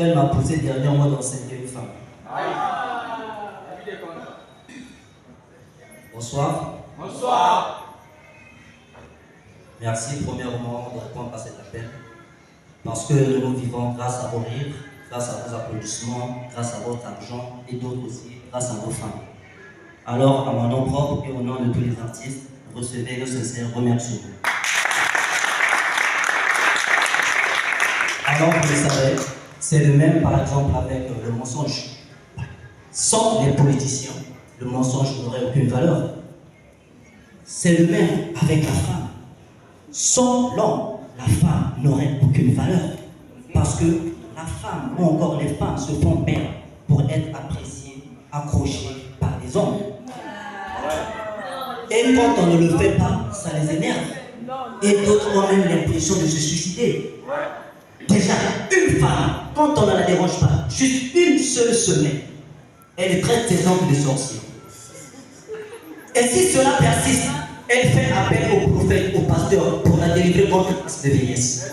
actuelle m'a poussé dernièrement d'enseigner une femme. Bonsoir. Bonsoir. Merci premièrement de répondre à cet appel. Parce que nous vivons grâce à vos rires, grâce à vos applaudissements, grâce à votre argent et d'autres aussi, grâce à vos femmes. Alors, à mon nom propre et au nom de tous les artistes, recevez nos sincères remerciements. Alors, vous le savez, c'est le même par exemple avec le mensonge. Sans les politiciens, le mensonge n'aurait aucune valeur. C'est le même avec la femme. Sans l'homme, la femme n'aurait aucune valeur. Parce que la femme, ou encore les femmes, se font perdre pour être appréciées, accrochées par les hommes. Et quand on ne le fait pas, ça les énerve. Et d'autres ont même l'impression de se suicider. Déjà, une femme, quand on ne la dérange pas, juste une seule semaine, elle traite ses hommes de sorciers. Et si cela persiste, elle fait appel au prophète, au pasteur, pour la délivrer contre la vieillesse.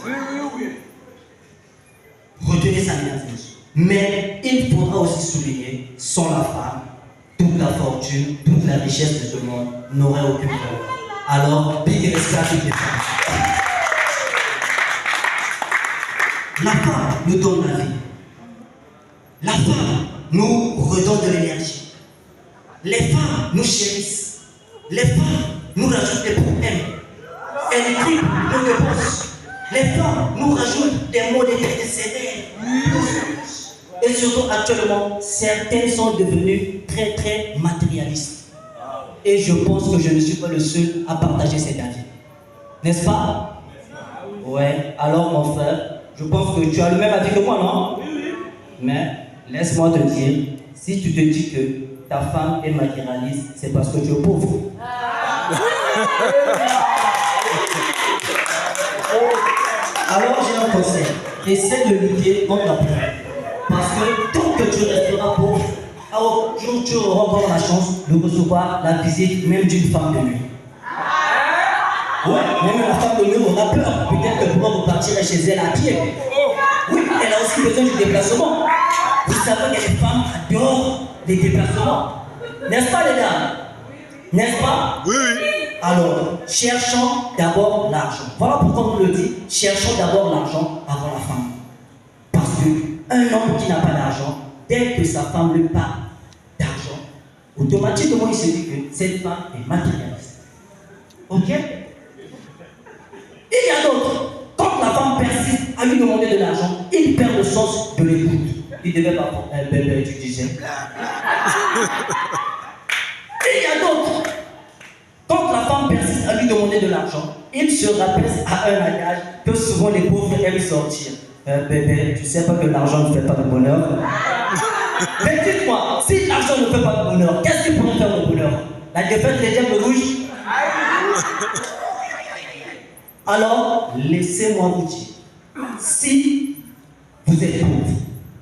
Retenez sa message. Mais il faudra aussi souligner, sans la femme, toute la fortune, toute la richesse de ce monde n'aurait aucune valeur. Alors, big respect à toutes les femmes. La femme nous donne la vie. La femme nous redonne de l'énergie. Les femmes nous chérissent. Les femmes nous rajoutent des problèmes. Elles écrivent nos réponses. Les femmes nous rajoutent des mots de sévères. Et surtout actuellement, certaines sont devenues très très matérialistes. Et je pense que je ne suis pas le seul à partager cet avis. N'est-ce pas? Ouais, alors mon frère, je pense que tu as le même avis que moi, non? Mais laisse-moi te dire, si tu te dis que ta femme est matérialiste, c'est parce que tu es pauvre. Alors j'ai un conseil, essaie de lutter contre la pauvreté. Parce que tant que tu resteras pauvre, alors tu auras encore la chance de recevoir la visite même d'une femme de nuit. Ouais, même la femme de nuit aura peur. Peut-être que pourra repartir chez elle à pied. Oui, elle a aussi besoin du déplacement. Vous savez que les femmes adorent les déplacements. N'est-ce pas les dames? N'est-ce pas? Oui. Alors, cherchons d'abord l'argent. Voilà pourquoi on le dit, cherchons d'abord l'argent avant la femme. Parce qu'un homme qui n'a pas d'argent, dès que sa femme lui parle d'argent, automatiquement il se dit que cette femme est matérialiste. Ok? Il y a d'autres. Quand la femme persiste à lui demander de l'argent, il perd le sens de l'écoute. Il devait pas avoir un bébé, tu disais. Il y a d'autres. Quand la femme persiste à lui demander de l'argent, il se rappelle à un adage que souvent les pauvres aiment sortir. Bébé, tu sais pas que l'argent ne fait pas de bonheur. Mais dites-moi, si l'argent ne fait pas de bonheur, qu'est-ce qui pourrait faire le bonheur? La défaite des diables rouges? Alors, laissez-moi vous dire, si vous êtes pauvre,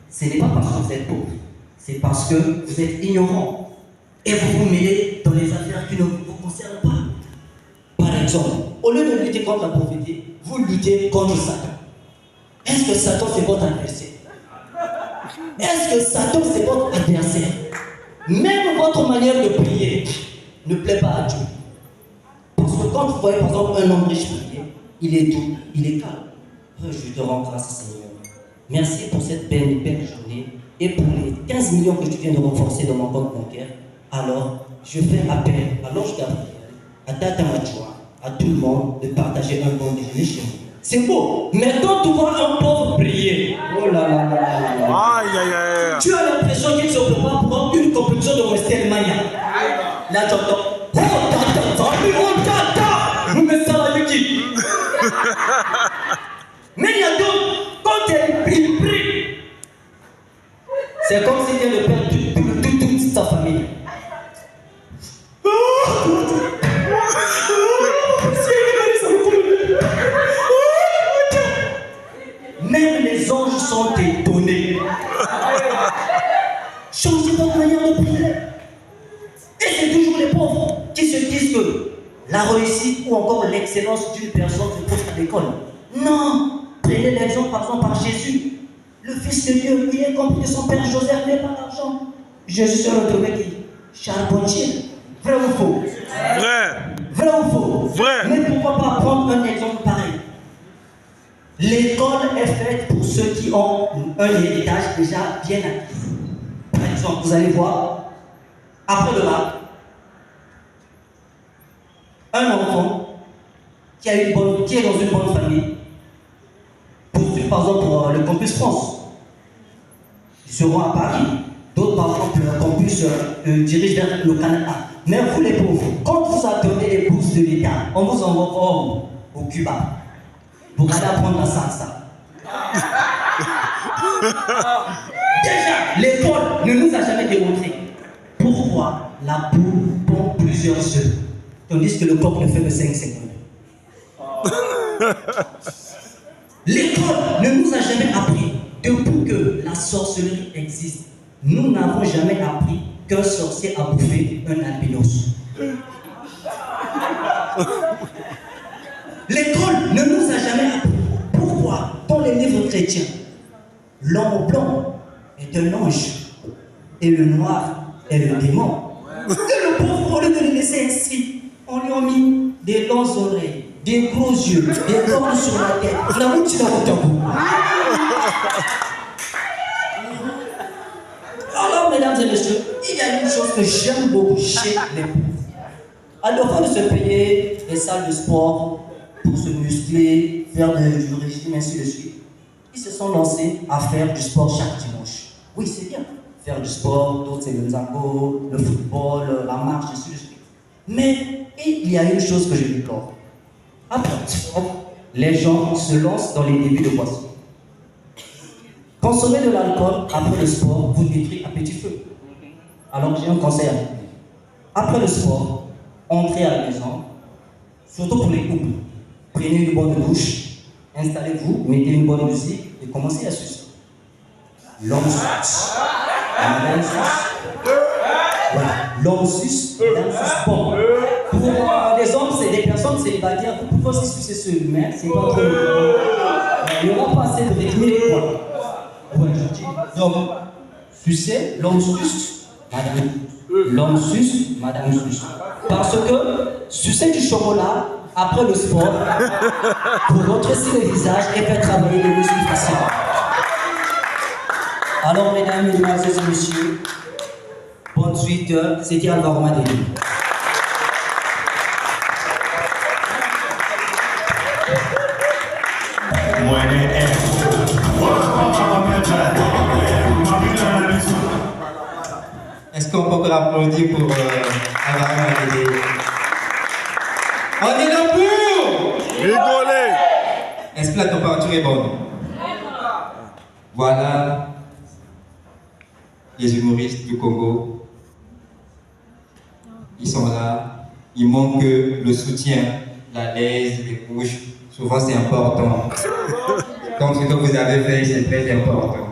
ce n'est pas parce que vous êtes pauvre, c'est parce que vous êtes ignorant et vous vous mêlez dans les affaires qui ne vous concernent pas. Par exemple, au lieu de lutter contre la pauvreté, vous luttez contre Satan. Est-ce que Satan c'est votre adversaire? Est-ce que Satan c'est votre adversaire? Même votre manière de prier ne plaît pas à Dieu. Parce que quand vous voyez par exemple un homme riche prier, il est doux, il est calme. Je te rends grâce, Seigneur. Merci pour cette belle journée et pour les 15 millions que tu viens de renforcer dans mon compte bancaire. Alors, je fais appel à l'ange Gabriel, à Tata Machoua, à tout le monde de partager un bon déjeuner chez vous. C'est beau, mais quand tu vois un pauvre prier, oh là là là là là, tu as l'impression qu'il se prépare pour une compétition de WrestleMania. Là, tu entends, oh tata, nous mettons ça à Yuki. Mais il y a d'autres, quand il prie, c'est comme s'il vient de perdre toute sa famille. Même les anges sont étonnés. Changez votre manière de prier. Et c'est toujours les pauvres qui se disent que la réussite ou encore l'excellence d'une personne se trouve à l'école. Non, prenez l'exemple par exemple par Jésus. Le Fils de Dieu, il est compris que son père Joseph n'est pas d'argent. Jésus se retrouvait qui? Charbonnier. Vrai ou faux? Vrai. Vrai ou faux? Vrai. Mais pourquoi pas prendre un exemple pareil? L'école est faite pour ceux qui ont un héritage déjà bien acquis. Par exemple, vous allez voir, après le bac, un enfant qui est dans une bonne famille, poursuit par exemple pour le campus France. Ils seront à Paris. D'autres, par exemple, le campus dirige vers le Canada. Mais vous les pauvres, quand vous attendez les bourses de l'État, on vous envoie au Cuba pour aller apprendre la salsa. Déjà, l'école ne nous a jamais démontré pourquoi la poule pond plusieurs œufs, tandis que le coq ne fait que 5 secondes. L'école ne nous a jamais appris, depuis que la sorcellerie existe, nous n'avons jamais appris qu'un sorcier a bouffé un albinos. L'école ne nous a jamais appris pourquoi, dans les livres chrétiens, l'homme blanc est un ange et le noir est le démon. Et le pauvre, au lieu de le laisser ainsi, on lui a mis des longues oreilles, des gros yeux, des cornes sur la tête. Alors, mesdames et messieurs, il y a une chose que j'aime beaucoup chez les pauvres. À l'heure de se payer des salles de sport pour se muscler, faire du régime, ainsi de suite, ils se sont lancés à faire du sport chaque dimanche. Oui, c'est bien. Faire du sport, d'autres c'est le tango, le football, la marche, ainsi de suite. Mais il y a une chose que je déplore. Après le sport, les gens se lancent dans les débuts de boissons. Consommer de l'alcool après le sport vous détruit à petit feu. Alors j'ai un conseil à vous. Après le sport, entrez à la maison, surtout pour les couples. Prenez une bonne douche, installez-vous, mettez une bonne musique et commencez à sucer. L'homme suce, la madame suce. Voilà, l'homme suce, la madame suce. Bon, pour les hommes, c'est des personnes célibataires, vous pouvez aussi sucer seul, mais c'est pas trop. Il n'y aura pas assez de rythme, quoi. Ouais, je dis, donc, sucer, l'homme suce, madame. L'homme suce, madame suce. Parce que sucer du chocolat après le sport pour redresser le visage et faire travailler les muscles facilement. Alors, mesdames, mesdemoiselles et messieurs, bonne suite, c'était Alvaro Madeli. Est-ce qu'on peut encore applaudir pour Alvaro Madeli? On est là pour rigoler. Est-ce que la température est bonne? Voilà les humoristes du Congo. Ils sont là. Il manque que le soutien, la laisse, les couches. Souvent c'est important. Donc ce que vous avez fait, c'est très important.